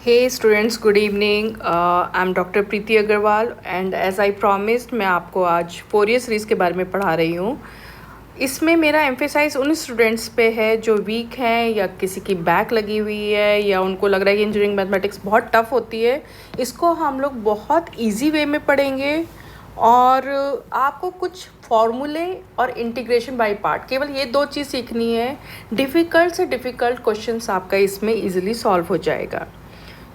Hey students, good evening. I'm doctor Preeti Agarwal and as I promised मैं आपको आज Fourier series के बारे में पढ़ा रही हूँ। इसमें मेरा एम्फेसाइज उन स्टूडेंट्स पे है जो वीक हैं या किसी की बैक लगी हुई है या उनको लग रहा है कि इंजीनियरिंग मैथमेटिक्स बहुत टफ होती है। इसको हम लोग बहुत इजी वे में पढ़ेंगे और आपको कुछ फॉर्मूले और इंटीग्रेशन बाय पार्ट, केवल ये दो चीज़ सीखनी है। डिफ़िकल्ट से डिफ़िकल्ट क्वेश्चंस आपका इसमें इजीली सॉल्व हो जाएगा।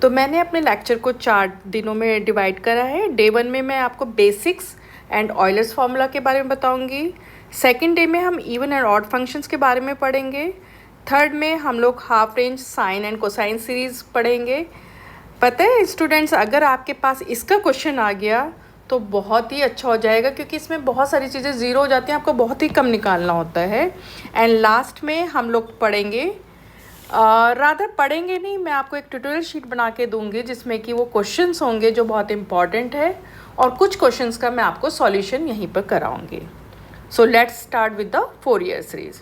तो मैंने अपने लेक्चर को 4 दिनों में डिवाइड करा है। डे 1 में मैं आपको बेसिक्स एंड ऑयलर्स फार्मूला के बारे में बताऊंगी। सेकंड डे में हम इवन एंड ऑड फंक्शंस के बारे में पढ़ेंगे। थर्ड में हम लोग half range sine and cosine series पढ़ेंगे। पता है स्टूडेंट्स, अगर आपके पास इसका क्वेश्चन आ गया तो बहुत ही अच्छा हो जाएगा, क्योंकि इसमें बहुत सारी चीज़ें ज़ीरो हो जाती हैं, आपको बहुत ही कम निकालना होता है। एंड लास्ट में हम लोग पढ़ेंगे, रादर पढ़ेंगे नहीं, मैं आपको एक ट्यूटोरियल शीट बना के दूंगी जिसमें कि वो क्वेश्चंस होंगे जो बहुत इंपॉर्टेंट है और कुछ क्वेश्चंस का मैं आपको सॉल्यूशन यहीं पर कराऊंगी। So let's start with the Fourier series.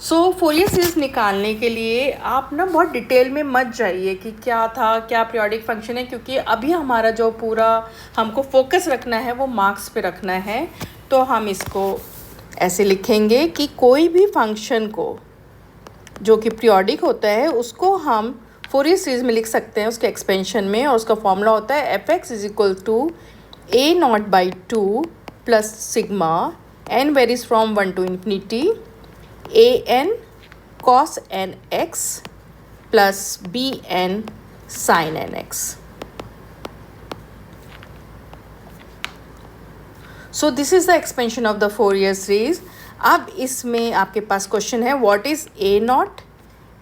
So Fourier series निकालने के लिए आप ना बहुत डिटेल में मत जाइए कि क्या था, क्या पीरियोडिक फंक्शन है, क्योंकि अभी हमारा जो पूरा हमको फोकस रखना है वो मार्क्स पे रखना है। तो हम इसको ऐसे लिखेंगे कि कोई भी फंक्शन को जो कि पीरियोडिक होता है उसको हम फोरियर सीरीज़ में लिख सकते हैं उसके एक्सपेंशन में, और उसका फॉर्मूला होता है f(x) = a0/2 plus sigma n varies from 1 to infinity an cos nx plus bn sin nx। So this is the expansion of the Fourier series. अब इसमें आपके पास क्वेश्चन है what is a0,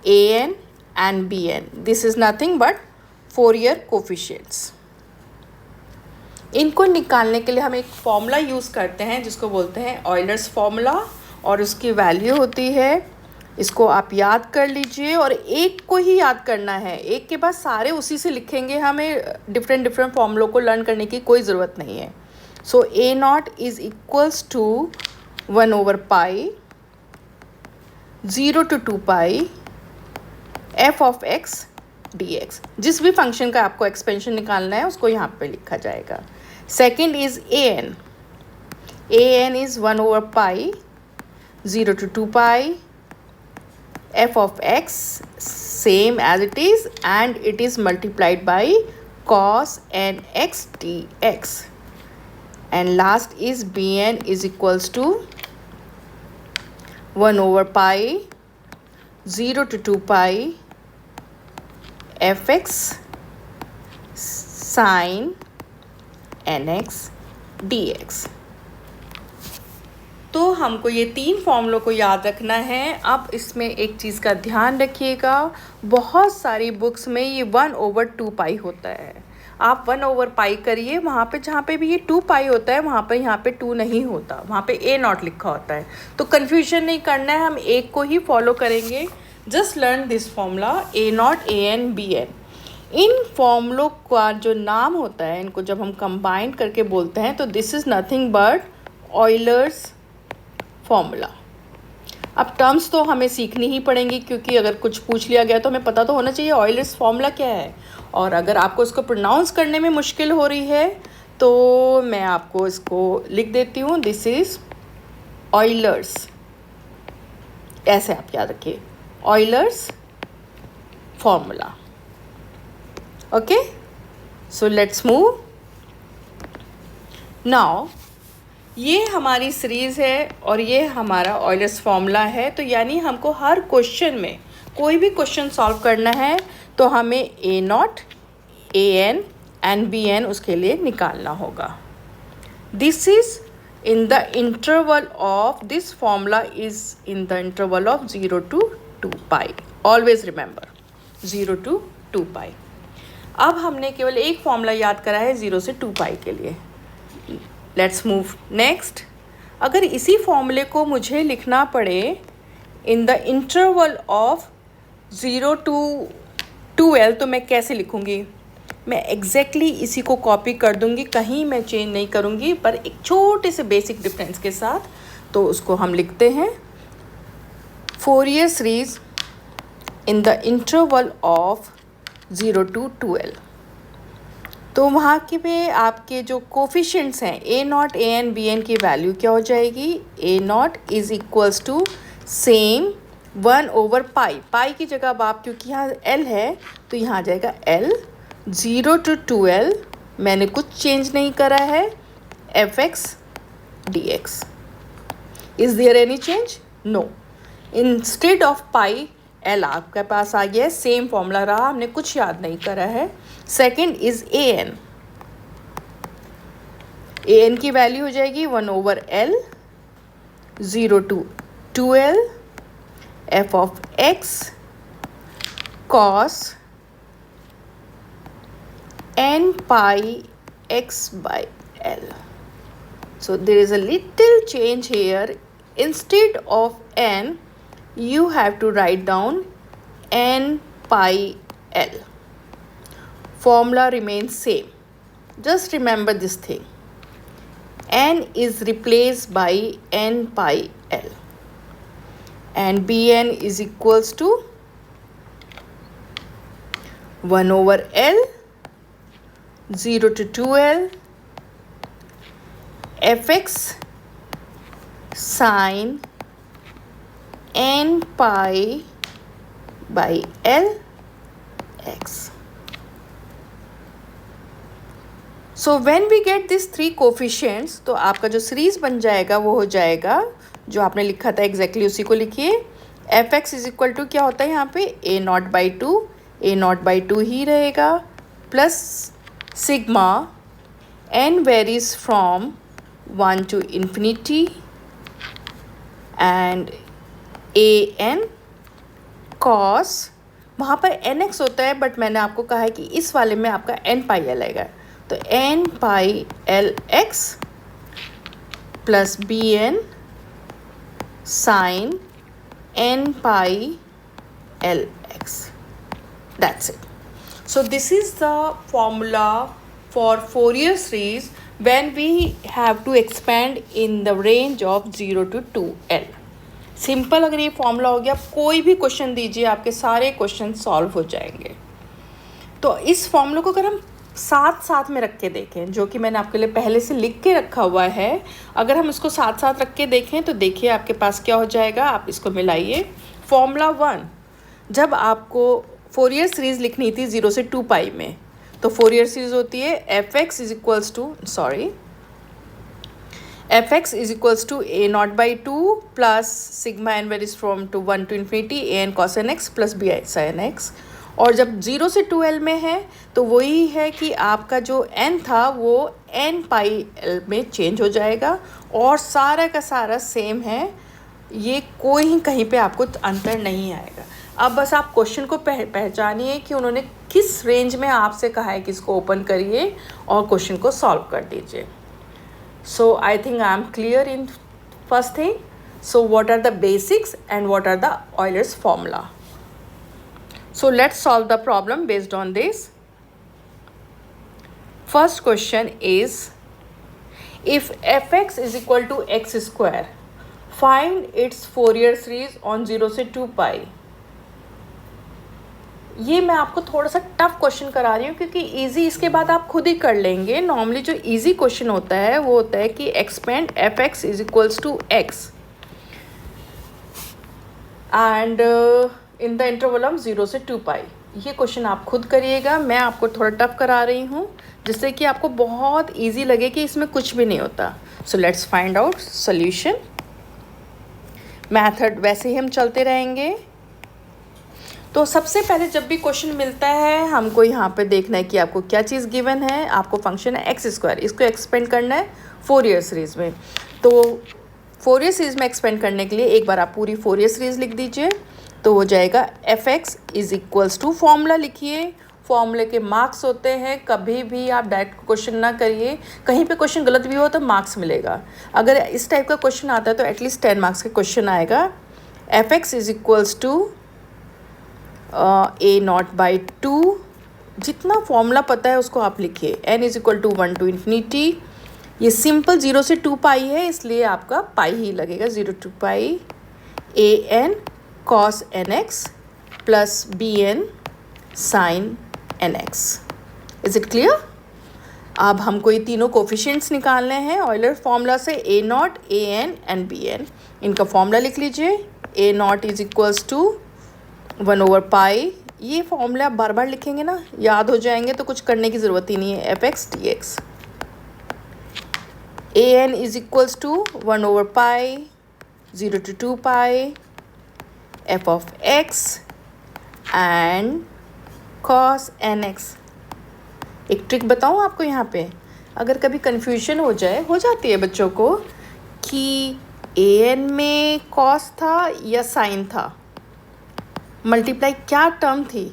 an and bn। This is nothing but Fourier coefficients. इनको निकालने के लिए हम एक फॉर्मूला यूज़ करते हैं जिसको बोलते हैं ऑयलर्स फार्मूला, और उसकी वैल्यू होती है, इसको आप याद कर लीजिए और एक को ही याद करना है, एक के बाद सारे उसी से लिखेंगे, हमें डिफरेंट फार्मूलों को लर्न करने की कोई ज़रूरत नहीं है। So a0 is equals to 1/pi 0 to 2 pi f(x) dx। जिस भी फंक्शन का आपको एक्सपेंशन निकालना है उसको यहाँ पे लिखा जाएगा। Second is an is 1/pi 0 to 2 pi f(x) same as it is, and it is multiplied by cos nx dx। And last is bn is equals to 1/pi 0 to 2 pi f(x) sin nx dx। तो हमको ये 3 फॉर्मूलों को याद रखना है। अब इसमें एक चीज़ का ध्यान रखिएगा, बहुत सारी बुक्स में ये 1/2 होता है। आप 1/पाई करिए, वहाँ पे जहाँ पे भी ये 2 पाई होता है वहाँ पे यहाँ पे 2 नहीं होता, वहाँ पे a0 लिखा होता है। तो कन्फ्यूजन नहीं करना है, हम एक को ही फॉलो करेंगे। Just learn this formula a0, an, bn। इन फॉर्मूलों का जो नाम होता है, इनको जब हम कंबाइन करके बोलते हैं तो this is nothing but Euler's formula. अब टर्म्स तो हमें सीखनी ही पड़ेंगी, क्योंकि अगर कुछ पूछ लिया गया तो हमें पता तो होना चाहिए ऑयलर्स फॉर्मूला क्या है। और अगर आपको इसको प्रोनाउंस करने में मुश्किल हो रही है तो मैं आपको इसको लिख देती हूँ, दिस इज़ ऑयलर्स। ऐसे आप याद रखिए, Euler's formula. Okay, so let's move now. ये हमारी सीरीज़ है और ये हमारा ऑयलर्स फार्मूला है। तो यानी हमको हर क्वेश्चन में कोई भी क्वेश्चन सॉल्व करना है तो हमें a0, an एंड bn उसके लिए निकालना होगा। This is in the interval of, this formula is in the interval of 0 to 2 pi। Always remember 0 to 2 pi। अब हमने केवल एक फार्मूला याद करा है 0 से 2 pi के लिए। Let's move next. अगर इसी फॉर्मूले को मुझे लिखना पड़े इन द इंटरवल ऑफ 0 to 12 तो मैं कैसे लिखूँगी? मैं एग्जैक्टली इसी को कॉपी कर दूँगी, कहीं मैं चेंज नहीं करूँगी, पर एक छोटे से बेसिक डिफरेंस के साथ। तो उसको हम लिखते हैं Fourier series in the interval of 0 to 12। तो वहाँ के पे आपके जो कोफिशिएंट्स हैं A naught A N B N की वैल्यू क्या हो जाएगी, A naught is equals to same 1/पाई। पाई की जगह अब आप, क्योंकि यहाँ एल है तो यहाँ आ जाएगा एल 0 to 12, मैंने कुछ चेंज नहीं करा है, F x D x. Is there any change? No. Instead of pi l आपके पास आ गया है, सेम फॉर्मूला रहा, हमने कुछ याद नहीं करा है। Second is a n. A n की वैल्यू हो जाएगी 1/L 0 to 2L f of x cos n pi x by L. So there is a little change here. Instead of n, you have to write down n pi L. Formula remains same. Just remember this thing. N is replaced by n pi L. And Bn is equals to 1/L 0 to 2L fx sin n pi by L x. So when we get these three coefficients, तो आपका जो series बन जाएगा वो हो जाएगा जो आपने लिखा था एग्जैक्टली उसी को लिखिए। F x is equal to क्या होता है यहाँ पे ए नॉट बाई टू ही रहेगा plus sigma n varies from 1 to infinity and a n cos, वहाँ पर n x होता है बट मैंने आपको कहा है कि इस वाले में आपका n pi l आएगा, तो n pi l x plus b n sine n pi l x. That's it. So this is the formula for Fourier series when we have to expand in the range of 0 to 2L. Simple अगर ये formula हो गया, कोई भी question दीजिए आपके सारे question solve हो जाएंगे। तो इस फॉर्मूला को अगर हम साथ साथ में रख के देखें, जो कि मैंने आपके लिए पहले से लिख के रखा हुआ है, अगर हम इसको साथ साथ रख के देखें तो देखिए आपके पास क्या हो जाएगा। आप इसको मिलाइए। फॉर्मूला 1, जब आपको फोरियर सीरीज़ लिखनी थी 0 से 2 पाई में, तो फोरियर सीरीज होती है F x is equals to a nought by two plus sigma n varies from to 1 to infinity a n cos N x plus b i sine x. और जब 0 से 2L में है तो वही है कि आपका जो n था वो n पाई L में चेंज हो जाएगा और सारा का सारा सेम है, ये कोई कहीं पे आपको अंतर नहीं आएगा। अब बस आप क्वेश्चन को पहचानिए कि उन्होंने किस रेंज में आपसे कहा है कि इसको ओपन करिए और क्वेश्चन को सॉल्व कर दीजिए। So I think I am clear in first thing. So what are the basics and what are the Euler's formula. So let's solve the problem based on this. First question is, if fx is equal to x square, find its Fourier series on 0 से 2 पाई। ये मैं आपको थोड़ा सा tough question करा रही हूँ क्योंकि इजी इसके बाद आप खुद ही कर लेंगे। नॉर्मली जो इजी क्वेश्चन होता है वो होता है कि expand f x is equals to x and in the interval of 0 से 2 पाई। ये क्वेश्चन आप खुद करिएगा, मैं आपको थोड़ा टफ करा रही हूँ जिससे कि आपको बहुत इजी लगे कि इसमें कुछ भी नहीं होता। So let's find out solution. Method वैसे ही हम चलते रहेंगे। तो सबसे पहले जब भी क्वेश्चन मिलता है हमको यहाँ पे देखना है कि आपको क्या चीज़ गिवन है। आपको फंक्शन है एक्स स्क्वायर, इसको एक्सपेंड करना है फोरियर सीरीज़ में। तो फोरियर सीरीज़ में एक्सपेंड करने के लिए एक बार आप पूरी फोरियर सीरीज़ लिख दीजिए, तो हो जाएगा f x is equals to, formula लिखिए। फॉर्मूले के मार्क्स होते हैं, कभी भी आप डायरेक्ट क्वेश्चन ना करिए, कहीं पे क्वेश्चन गलत भी हो तो मार्क्स मिलेगा। अगर इस टाइप का क्वेश्चन आता है तो एटलीस्ट 10 मार्क्स का क्वेश्चन आएगा। F x is equals to a nought by two, जितना फॉर्मूला पता है उसको आप लिखिए। N is equal to 1 to infinity, ये सिंपल 0 से 2 पाई है इसलिए आपका पाई ही लगेगा, 0 to pi a n cos N x plus b n sine N x. Is it clear? अब हमको ये तीनों कोफिशिएंट्स निकालने हैं ऑयलर फॉर्मूला से, A naught, A N and B N. इनका फॉर्मूला लिख लीजिए। A naught is equals to 1/पाई। ये फॉर्मूला आप बार बार लिखेंगे ना, याद हो जाएंगे, तो कुछ करने की ज़रूरत ही नहीं है। F x D X. A N is equals to 1/पाई 0 to 2 pi F of X and cos N X. एक ट्रिक बताऊँ आपको यहाँ पे, अगर कभी कन्फ्यूजन हो जाए, हो जाती है बच्चों को, कि ए एन में कॉस था या साइन था, मल्टीप्लाई क्या टर्म थी,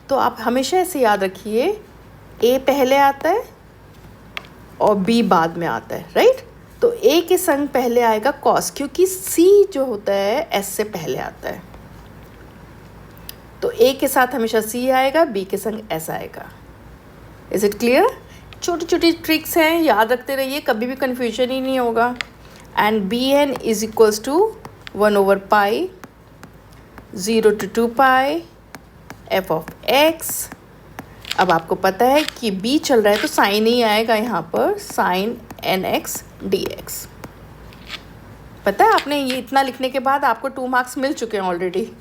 तो आप हमेशा ऐसे याद रखिए, ए पहले आता है और बी बाद में आता है, राइट? तो ए के संग पहले आएगा कॉस, क्योंकि सी जो होता है एस से पहले आता है। तो ए के साथ हमेशा सी आएगा, बी के संग एस आएगा। Is it clear? छोटी छोटी ट्रिक्स हैं, याद रखते रहिए, कभी भी कन्फ्यूजन ही नहीं होगा। And B N is equals to 1/पाई 0 to 2 pi F of X. अब आपको पता है कि b चल रहा है तो साइन ही आएगा यहाँ पर, sine N x D x. पता है आपने, ये इतना लिखने के बाद आपको 2 मार्क्स मिल चुके हैं ऑलरेडी।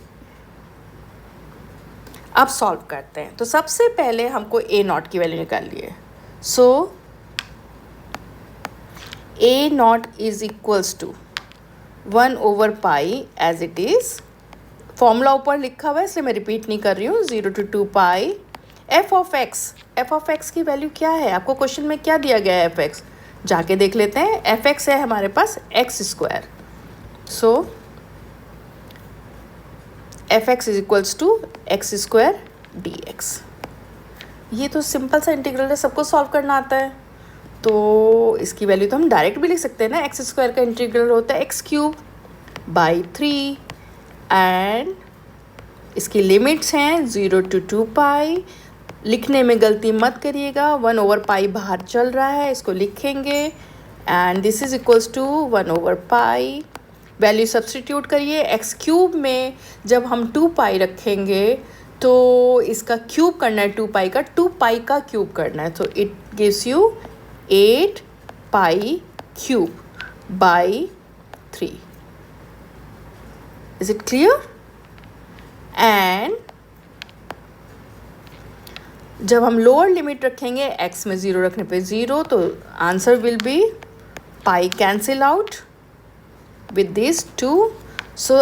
अब सॉल्व करते हैं। तो सबसे पहले हमको ए नॉट की वैल्यू निकालनी है। So A naught is equals to 1/पाई एज इट इज़। फॉर्मूला ऊपर लिखा हुआ है इसलिए मैं रिपीट नहीं कर रही हूँ। 0 to 2 pi F of x. F of x की वैल्यू क्या है? आपको क्वेश्चन में क्या दिया गया है? एफ एक्स जाके देख लेते हैं। एफ एक्स है हमारे पास X square. So F x is equals to X square D X. ये तो सिंपल सा इंटीग्रल है, सबको सॉल्व करना आता है। तो इसकी वैल्यू तो हम डायरेक्ट भी लिख सकते हैं ना। एक्स स्क्वायर का इंटीग्रल होता है एक्स क्यूब बाई 3 एंड इसकी लिमिट्स हैं 0 to 2 पाई। लिखने में गलती मत करिएगा, 1/पाई बाहर चल रहा है, इसको लिखेंगे and this is equals to 1/पाई। वैल्यू सब्स्टिट्यूट करिए। एक्स क्यूब में जब हम 2 पाई रखेंगे तो इसका क्यूब करना है, 2 पाई का, 2 पाई का क्यूब करना है। तो it gives you 8 pi cube by 3। Is it clear? And जब हम लोअर लिमिट रखेंगे x में 0 रखने पे 0, तो answer will be pi cancel out with these 2, so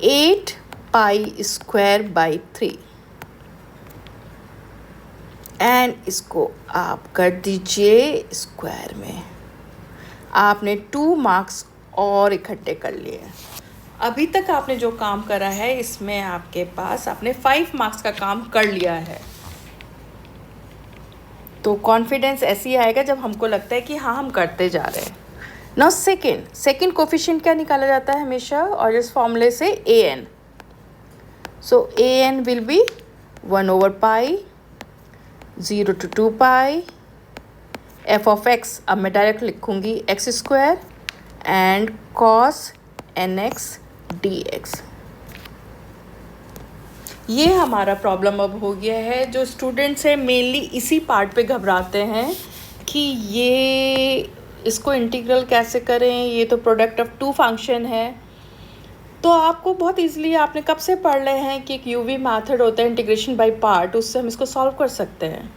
8 pi square by 3 and इसको आप कर दीजिए स्क्वायर में। आपने 2 मार्क्स और इकट्ठे कर लिए। अभी तक आपने जो काम करा है इसमें आपके पास आपने 5 मार्क्स का काम कर लिया है। तो कॉन्फिडेंस ऐसे ही आएगा जब हमको लगता है कि हाँ हम करते जा रहे हैं। नाउ सेकेंड कोफिशिएंट क्या निकाला जाता है हमेशा, और इस फॉर्मूले से A N. So A N will be 1/पाई 0 to 2 pi F of X. अब मैं डायरेक्ट लिखूंगी X square and cos N x D X. ये हमारा प्रॉब्लम अब हो गया है। जो स्टूडेंट्स हैं मेनली इसी पार्ट पे घबराते हैं कि ये इसको इंटीग्रल कैसे करें, ये तो प्रोडक्ट ऑफ 2 फंक्शन है। तो आपको बहुत इजीली, आपने कब से पढ़ रहे हैं कि एक यूवी मेथड होता है इंटीग्रेशन बाय पार्ट, उससे हम इसको सॉल्व कर सकते हैं।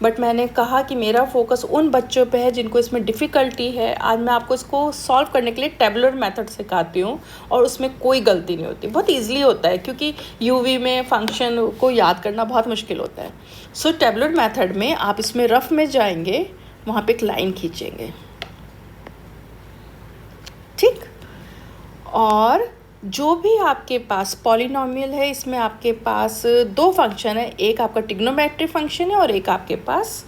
बट मैंने कहा कि मेरा फोकस उन बच्चों पे है जिनको इसमें डिफ़िकल्टी है। आज मैं आपको इसको सॉल्व करने के लिए टेबुलर मेथड सिखाती हूँ और उसमें कोई गलती नहीं होती, बहुत ईजिली होता है, क्योंकि यूवी में फंक्शन को याद करना बहुत मुश्किल होता है। सो टेबुलर मेथड में आप इसमें रफ में जाएंगे, वहाँ पे एक लाइन खींचेंगे, ठीक। और जो भी आपके पास पॉलिनोमियल है, इसमें आपके पास 2 फंक्शन है, एक आपका ट्रिग्नोमेट्रिक फंक्शन है और एक आपके पास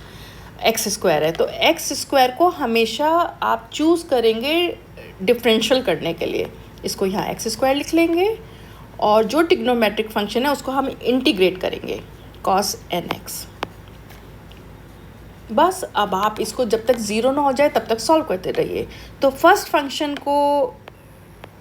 एक्स स्क्वायर है। तो एक्स स्क्वायर को हमेशा आप चूज़ करेंगे डिफरेंशियल करने के लिए। इसको यहाँ एक्स स्क्वायर लिख लेंगे और जो ट्रिग्नोमेट्रिक फंक्शन है उसको हम इंटीग्रेट करेंगे कॉस एन एक्स। बस अब आप इसको जब तक 0 ना हो जाए तब तक सॉल्व करते रहिए। तो फर्स्ट फंक्शन को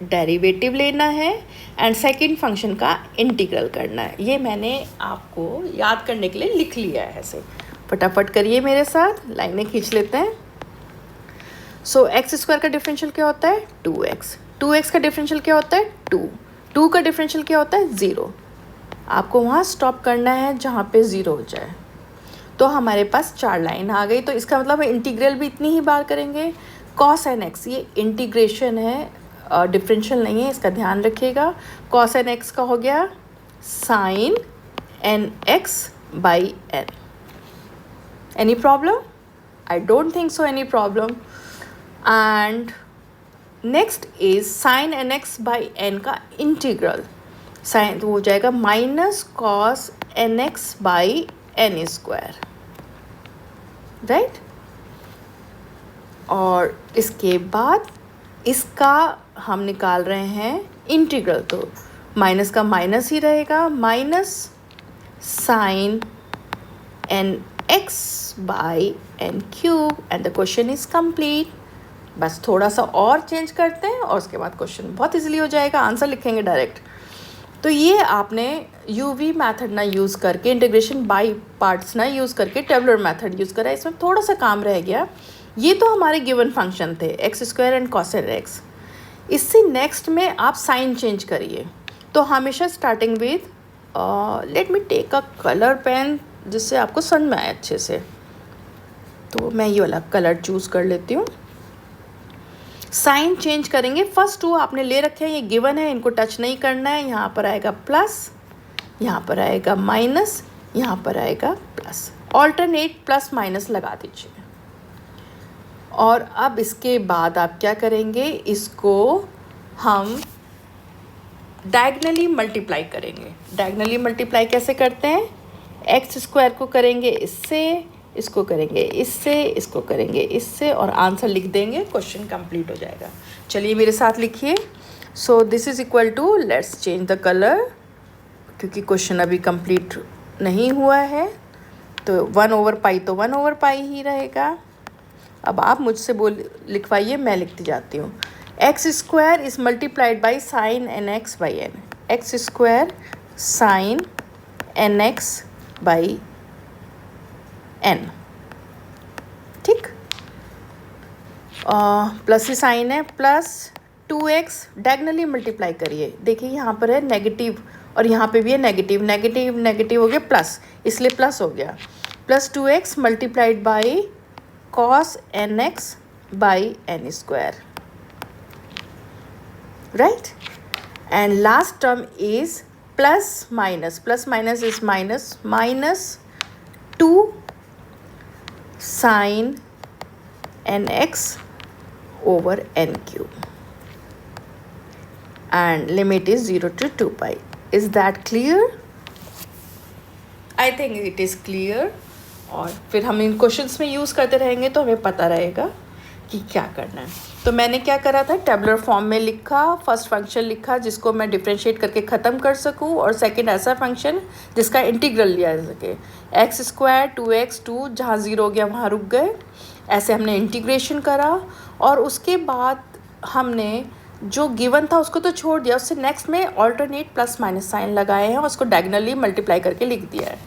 डेरिवेटिव लेना है एंड सेकंड फंक्शन का इंटीग्रल करना है। ये मैंने आपको याद करने के लिए लिख लिया है ऐसे। फटाफट करिए मेरे साथ, लाइनें खींच लेते हैं। सो एक्स स्क्वायर का डिफरेंशियल क्या होता है 2x, 2x का डिफरेंशियल क्या होता है 2, 2 का डिफरेंशियल क्या होता है 0। आपको वहाँ स्टॉप करना है जहाँ पे 0 हो जाए। तो हमारे पास 4 लाइन आ गई। तो इसका मतलब इंटीग्रल भी इतनी ही बार करेंगे। कॉस एन एक्स, ये इंटीग्रेशन है, डिफरेंशियल नहीं है, इसका ध्यान रखिएगा। कॉस एन एक्स का हो गया sine N x by n. Any problem? I don't think so any problem. And next is sine N x by N का इंटीग्रल, साइन तो हो जाएगा minus cos N x by N square, right. और इसके बाद इसका हम निकाल रहे हैं इंटीग्रल, तो माइनस का माइनस ही रहेगा, minus sine N x by n cube and the question is complete. बस थोड़ा सा और चेंज करते हैं और उसके बाद क्वेश्चन बहुत इजीली हो जाएगा, आंसर लिखेंगे डायरेक्ट। तो ये आपने यूवी मेथड ना यूज़ करके, इंटीग्रेशन बाय पार्ट्स ना यूज़ करके टेबुलर मेथड यूज़ करा, इसमें थोड़ा सा काम रह गया। ये तो हमारे गिवन फंक्शन थे x square and cos N x. इससे नेक्स्ट में आप साइन चेंज करिए। तो हमेशा starting with let me take a colour pen जिससे आपको समझ में आए अच्छे से। तो मैं ये वाला कलर चूज़ कर लेती हूँ। साइन चेंज करेंगे। फर्स्ट 2 आपने ले रखे हैं, ये गिवन है, इनको टच नहीं करना है। यहाँ पर आएगा प्लस, यहाँ पर आएगा माइनस, यहाँ पर आएगा प्लस। ऑल्टरनेट प्लस माइनस लगा दीजिए। और अब इसके बाद आप क्या करेंगे, इसको हम डायगनली मल्टीप्लाई करेंगे। डायगनली मल्टीप्लाई कैसे करते हैं, एक्स स्क्वायर को करेंगे इससे, इसको करेंगे इससे, इसको करेंगे इससे और आंसर लिख देंगे, क्वेश्चन कंप्लीट हो जाएगा। चलिए मेरे साथ लिखिए। So this is equal to, let's change the colour क्योंकि क्वेश्चन अभी कंप्लीट नहीं हुआ है। तो 1/पाई तो 1/पाई ही रहेगा। अब आप मुझसे लिखवाइए, मैं लिखती जाती हूँ। X square is multiplied by sine N x by n. X square sine N x by n, ठीक। प्लस ही साइन है, प्लस 2x डायगनली मल्टीप्लाई करिए। देखिए यहाँ पर है नेगेटिव और यहाँ पे भी है नेगेटिव, नेगेटिव नेगेटिव हो गया प्लस, इसलिए प्लस हो गया। Plus 2x multiplied by cos N x by N square, right. And last term is plus minus is minus 2 sine N x over n cube and limit is 0 to 2 pi. Is that clear? I think it is clear. और फिर हम इन questions में use करते रहेंगे तो हमें पता रहेगा कि क्या करना है। तो मैंने क्या करा था, टेबुलर फॉर्म में लिखा, फर्स्ट फंक्शन लिखा जिसको मैं डिफ्रेंशिएट करके ख़त्म कर सकूं, और सेकंड ऐसा फंक्शन जिसका इंटीग्रल लिया जा सके। एक्स स्क्वायर 2x 2 जहाँ 0 हो गया वहाँ रुक गए, ऐसे हमने इंटीग्रेशन करा। और उसके बाद हमने जो गिवन था उसको तो छोड़ दिया, उससे नेक्स्ट में ऑल्टरनेट प्लस माइनस साइन लगाए हैं और उसको डायगनली मल्टीप्लाई करके लिख दिया है।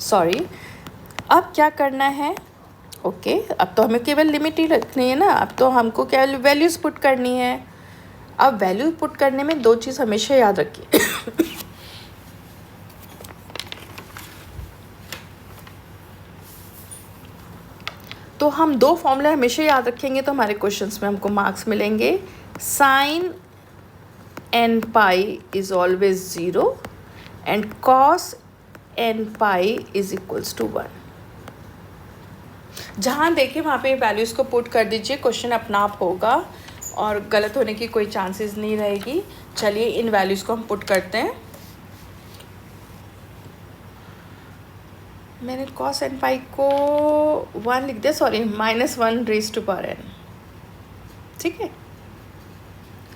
सॉरी, अब क्या करना है, ओके अब तो हमें केवल लिमिट ही रखनी है ना। अब तो हमको क्या वैल्यूज़ पुट करनी है। अब वैल्यू पुट करने में 2 चीज़ हमेशा याद रखिए। तो हम 2 फॉर्मूले हमेशा याद रखेंगे तो हमारे क्वेश्चंस में हमको मार्क्स मिलेंगे। Sine n pi is always 0 and cos n pi is equals to 1। जहाँ देखें वहाँ पे वैल्यूज़ को पुट कर दीजिए, क्वेश्चन अपना आप होगा और गलत होने की कोई चांसेस नहीं रहेगी। चलिए इन वैल्यूज़ को हम पुट करते हैं। मैंने कॉस एन पाई को 1 लिख दिया, sorry -1 raise to power n, ठीक है।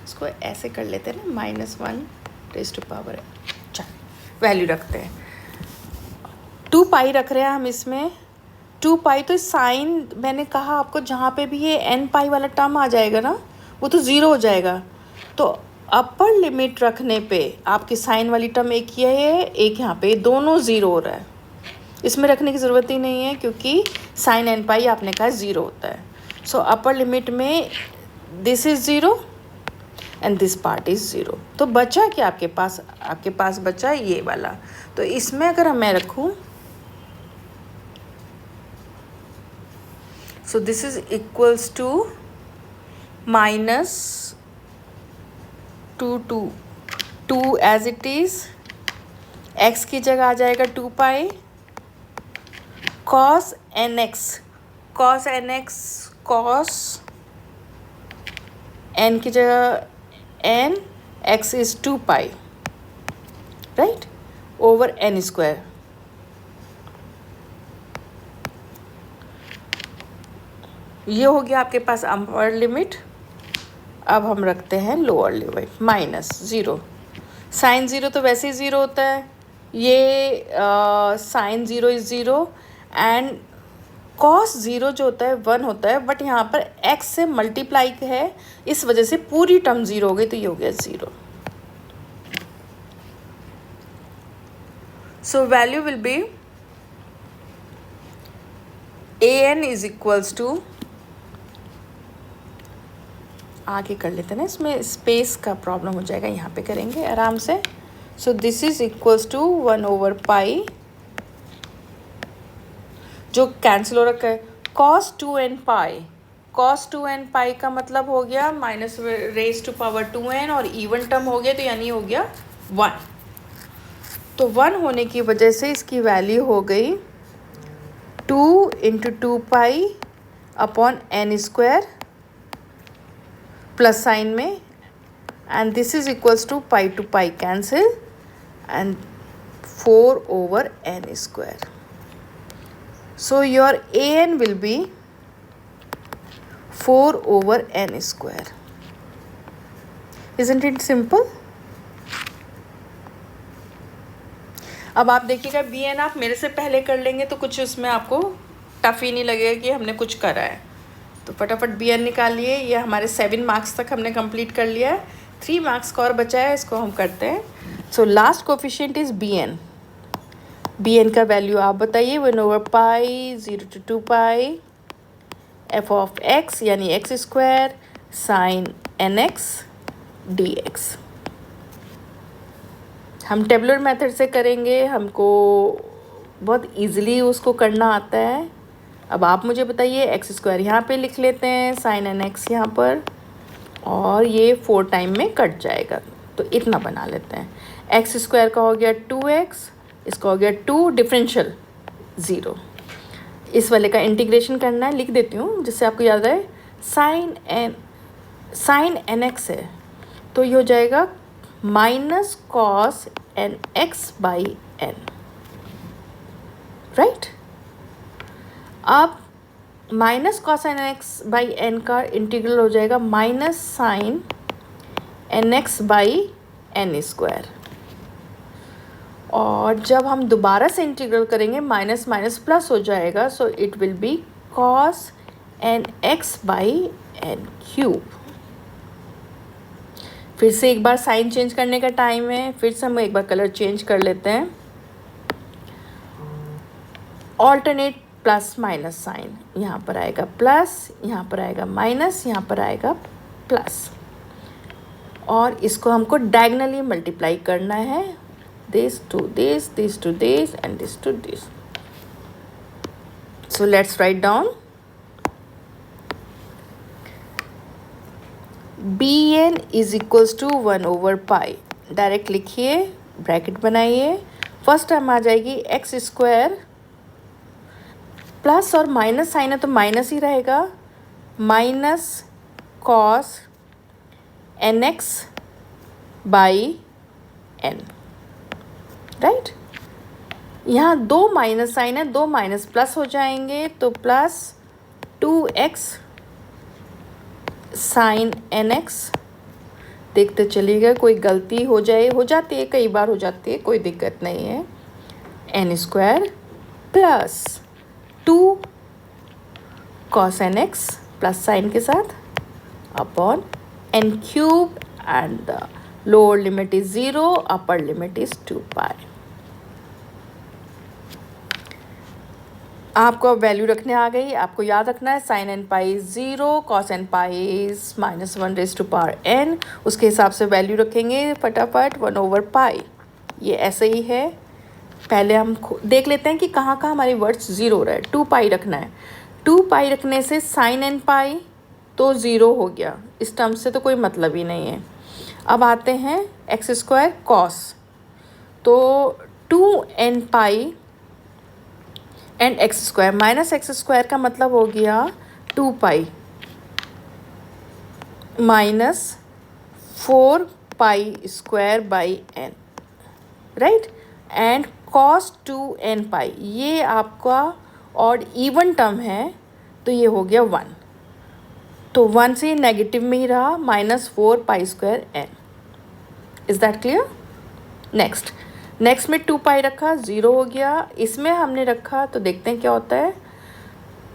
इसको ऐसे कर लेते हैं ना, -1 रेज़ टू पावर n। चल वैल्यू रखते हैं, 2 पाई रख रहे हैं हम इसमें, टू पाई, तो साइन मैंने कहा आपको जहाँ पे भी ये एन पाई वाला टर्म आ जाएगा ना वो तो ज़ीरो हो जाएगा। तो अपर लिमिट रखने पे आपकी साइन वाली टर्म एक ये है, एक यहाँ पे, दोनों ज़ीरो हो रहा है। इसमें रखने की ज़रूरत ही नहीं है क्योंकि साइन एन पाई आपने कहा ज़ीरो होता है। सो अपर लिमिट में this is zero and this part is zero. तो बचा क्या आपके पास बचा ये वाला। तो इसमें अगर मैं रखूँ, so this is equals to minus 2 as it is, x की जगह आ जाएगा 2 पाई cos nx, cos n की जगह n, x is 2 pi, right, over n square. ये हो गया आपके पास अपर लिमिट। अब हम रखते हैं lower limit minus zero. Sine zero तो वैसे ही ज़ीरो होता है, ये sine zero is zero and cos zero जो होता है 1 होता है, बट यहाँ पर x से मल्टीप्लाई है, इस वजह से पूरी टर्म ज़ीरो हो गई, तो ये हो गया zero. So value will be an is equals to, आगे कर लेते हैं ना, इसमें स्पेस का प्रॉब्लम हो जाएगा, यहाँ पे करेंगे आराम से। So this is equals to 1 over pi, जो कैंसिल हो रखा है, cos 2n पाई, cos 2n पाई का मतलब हो गया minus raise to power 2n, और इवन टर्म हो गया तो यानी हो गया 1। तो 1 होने की वजह से इसकी वैल्यू हो गई 2 into 2 pi upon n square plus sine में, and this is equals to pi to pi cancel and 4 over n square. So your an will be 4 over n square. Isn't it simple? अब आप देखिएगा bn आप मेरे से पहले कर लेंगे तो कुछ उसमें आपको टफ ही नहीं लगेगा कि हमने कुछ करा है। तो फटाफट bn निकालिए। ये हमारे 7 मार्क्स तक हमने कंप्लीट कर लिया है, 3 मार्क्स का और बचा है, इसको हम करते हैं। So last coefficient is bn। bn का वैल्यू आप बताइए, 1 over pi 0 to 2 pi f of x यानी x square sine nx dx। हम टेबलर मेथड से करेंगे, हमको बहुत इजीली उसको करना आता है। अब आप मुझे बताइए, एक्स स्क्वायर यहाँ पे लिख लेते हैं, साइन एन एक्स यहाँ पर, और ये 4 टाइम में कट जाएगा, तो इतना बना लेते हैं। एक्स स्क्वायर का हो गया 2x, इसका हो गया 2 डिफरेंशियल 0। इस वाले का इंटीग्रेशन करना है, लिख देती हूँ जिससे आपको याद आए। साइन एन एक्स है तो ये हो जाएगा minus cos N x by N, right. अब minus cos N x by N का इंटीग्रल हो जाएगा minus sine N x by N square, और जब हम दोबारा से इंटीग्रल करेंगे माइनस माइनस प्लस हो जाएगा, so it will be cos N x by n cube. फिर से एक बार साइन चेंज करने का टाइम है, फिर से हम एक बार कलर चेंज कर लेते हैं। ऑल्टरनेट प्लस माइनस साइन, यहाँ पर आएगा प्लस, यहाँ पर आएगा माइनस, यहाँ पर आएगा प्लस, और इसको हमको डायगनली मल्टीप्लाई करना है, this to this, this to this and this to this. So let's write down bn is equals to 1 over pi. Direct लिखिए, ब्रैकेट बनाइए, फर्स्ट टर्म आ जाएगी एक्स स्क्वायर, प्लस और माइनस साइन है तो minus ही रहेगा, minus cos N x by N, right. यहाँ 2 माइनस साइन है, 2 माइनस प्लस हो जाएंगे, तो plus 2x sign N x. देखते चलिएगा, कोई गलती हो जाती है, कई बार हो जाती है, कोई दिक्कत नहीं है। N square plus 2 cos N x plus sine के साथ upon n cube and the lower limit is 0, upper limit is 2 pi. आपको वैल्यू रखने आ गई, आपको याद रखना है sine n pi is 0, cos n pi is -1 उसके हिसाब से वैल्यू रखेंगे फटाफट 1/पाई। ये ऐसे ही है। पहले हम देख लेते हैं कि कहाँ कहाँ हमारी वर्ड्स 0 हो रहा है। 2 पाई रखना है, 2 पाई रखने से साइन एन पाई तो 0 हो गया, इस टर्म से तो कोई मतलब ही नहीं है। अब आते हैं x² कॉस, तो 2n pi and x² -x² का मतलब हो गया 2 पाई -4 pi square by n, right. And cos 2n पाई, ये आपका ऑड इवन टर्म है तो ये हो गया 1, तो 1 से नेगेटिव में ही रहा, -4 pi square n। Is that clear? Next में 2 पाई रखा, 0 हो गया। इसमें हमने रखा तो देखते हैं क्या होता है।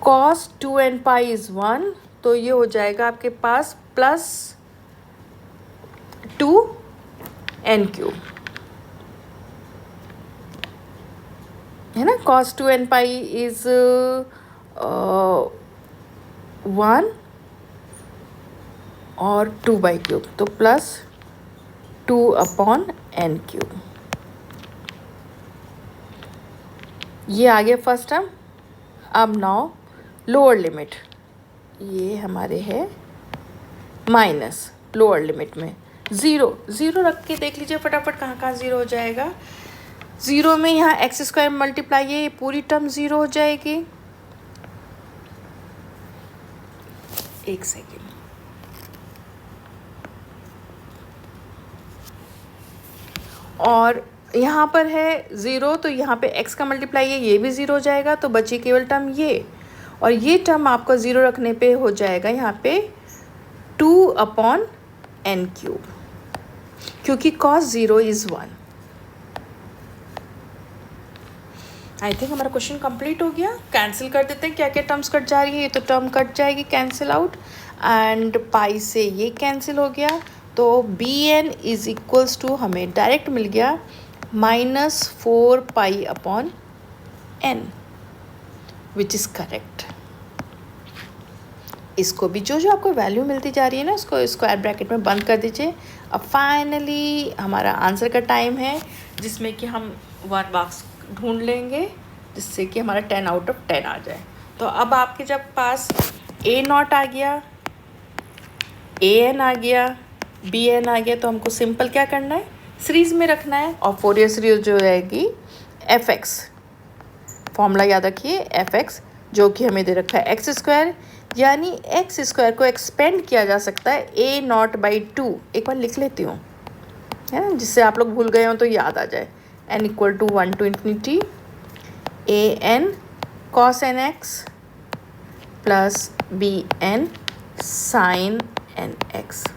कॉस 2n पाई इज़ 1, तो ये हो जाएगा आपके पास +2n³ है ना। कॉस 2n पाई इज़ 1 और 2/3, तो +2/n³। ये आ गया फर्स्ट टर्म। अब नाउ लोअर लिमिट, ये हमारे है माइनस लोअर लिमिट में 0 रख के देख लीजिए फटाफट कहाँ कहाँ 0 हो जाएगा। 0 में यहाँ x² मल्टीप्लाई है, ये पूरी टर्म 0 हो जाएगी। एक सेकेंड, और यहाँ पर है 0, तो यहाँ पे x का मल्टीप्लाई है, ये भी 0 हो जाएगा, तो बची केवल टर्म ये, और ये टर्म आपका 0 रखने पे हो जाएगा यहाँ पे 2/n³, क्योंकि cos 0 इज़ 1। आई थिंक हमारा क्वेश्चन कंप्लीट हो गया। कैंसिल कर देते हैं क्या क्या टर्म्स कट जा रही है। ये तो टर्म कट जाएगी कैंसिल आउट, एंड पाई से ये कैंसिल हो गया, तो bn इज इक्वल्स टू हमें डायरेक्ट मिल गया -4 पाई/n, विच इज़ करेक्ट। इसको भी जो आपको वैल्यू मिलती जा रही है ना, उसको स्क्वायर ब्रैकेट में बंद कर दीजिए। अब फाइनली हमारा आंसर का टाइम है, जिसमें कि हम 1 मार्क्स ढूंढ लेंगे, जिससे कि हमारा 10/10 आ जाए। तो अब आपके जब पास A0 आ गया, AN आ गया, BN आ गया, तो हमको सिंपल क्या करना है, सीरीज़ में रखना है। और फोरियर सीरीज जो रहेगी fx, फॉर्मूला याद रखिए fx, जो कि हमें दे रखा है x², यानी x² को एक्सपेंड किया जा सकता है A0/2। एक बार लिख लेती हूँ, है ना, जिससे आप लोग भूल गए हो तो याद आ जाए। n = 1 to infinity an cos nx plus bn sin nx।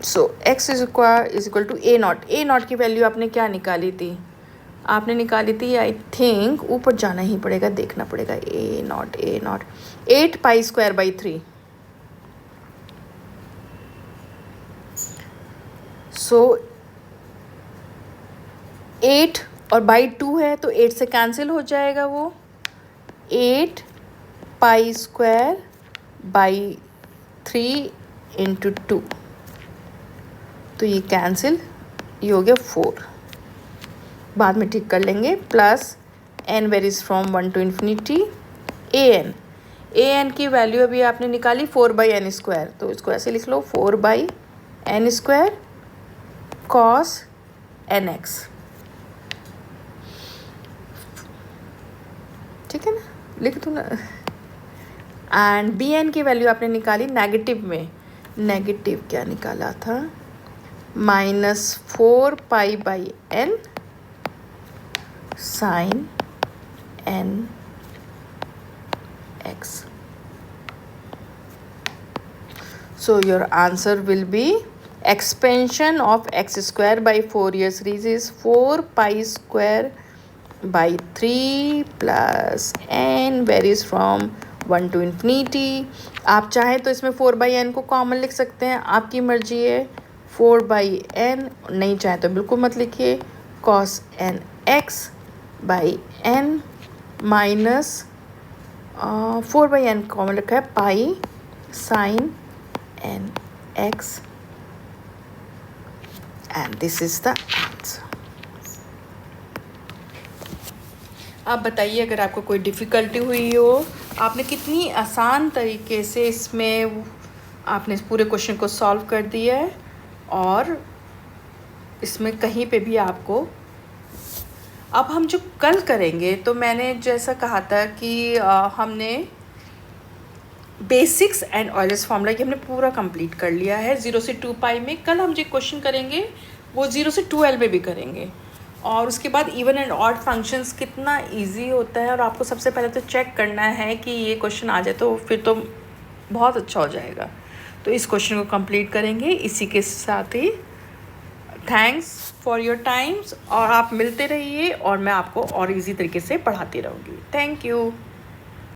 So x is equal to A0 की वैल्यू आपने क्या निकाली थी? आपने निकाली थी, आई थिंक ऊपर जाना ही पड़ेगा, देखना पड़ेगा। A0 8 पाई²/3। सो 8 और बाई 2 है, तो 8 से कैंसिल हो जाएगा वो। 8 पाई²/3 × 2, तो ये कैंसिल, ये हो गया 4, बाद में ठीक कर लेंगे। Plus n varies from 1 to infinity an की वैल्यू अभी आपने निकाली 4/n², तो इसको ऐसे लिख लो 4/n² cos nx, ठीक है ना, लिख दो ना। एंड bn की वैल्यू आपने निकाली नेगेटिव में, नेगेटिव क्या निकाला था, -4 पाई/n sin nx। So your answer will be expansion of x² by Fourier series is 4 pi² by 3 plus n varies from 1 to infinity। आप चाहें तो इसमें 4/n को कॉमन लिख सकते हैं, आपकी मर्जी है। 4/n नहीं चाहें तो बिल्कुल मत लिखिए। cos n x by n minus 4/n common रखा है, पाई sin n x, and this is the answer. आप बताइए अगर आपको कोई डिफ़िकल्टी हुई हो, आपने कितनी आसान तरीके से इसमें आपने इस पूरे क्वेश्चन को सॉल्व कर दिया है, और इसमें कहीं पे भी आपको। अब हम जो कल करेंगे, तो मैंने जैसा कहा था कि हमने बेसिक्स एंड ऑयलर्स फार्मूला ये हमने पूरा कंप्लीट कर लिया है 0 से 2 पाई में। कल हम जो क्वेश्चन करेंगे वो 0 से 12 में भी करेंगे, और उसके बाद इवन एंड ऑड फंक्शंस कितना इजी होता है। और आपको सबसे पहले तो चेक करना है कि ये क्वेश्चन आ जाए तो फिर तो बहुत अच्छा हो जाएगा। तो इस क्वेश्चन को कंप्लीट करेंगे इसी के साथ ही। थैंक्स फॉर योर टाइम्स, और आप मिलते रहिए और मैं आपको और इजी तरीके से पढ़ाती रहूँगी। Thank you.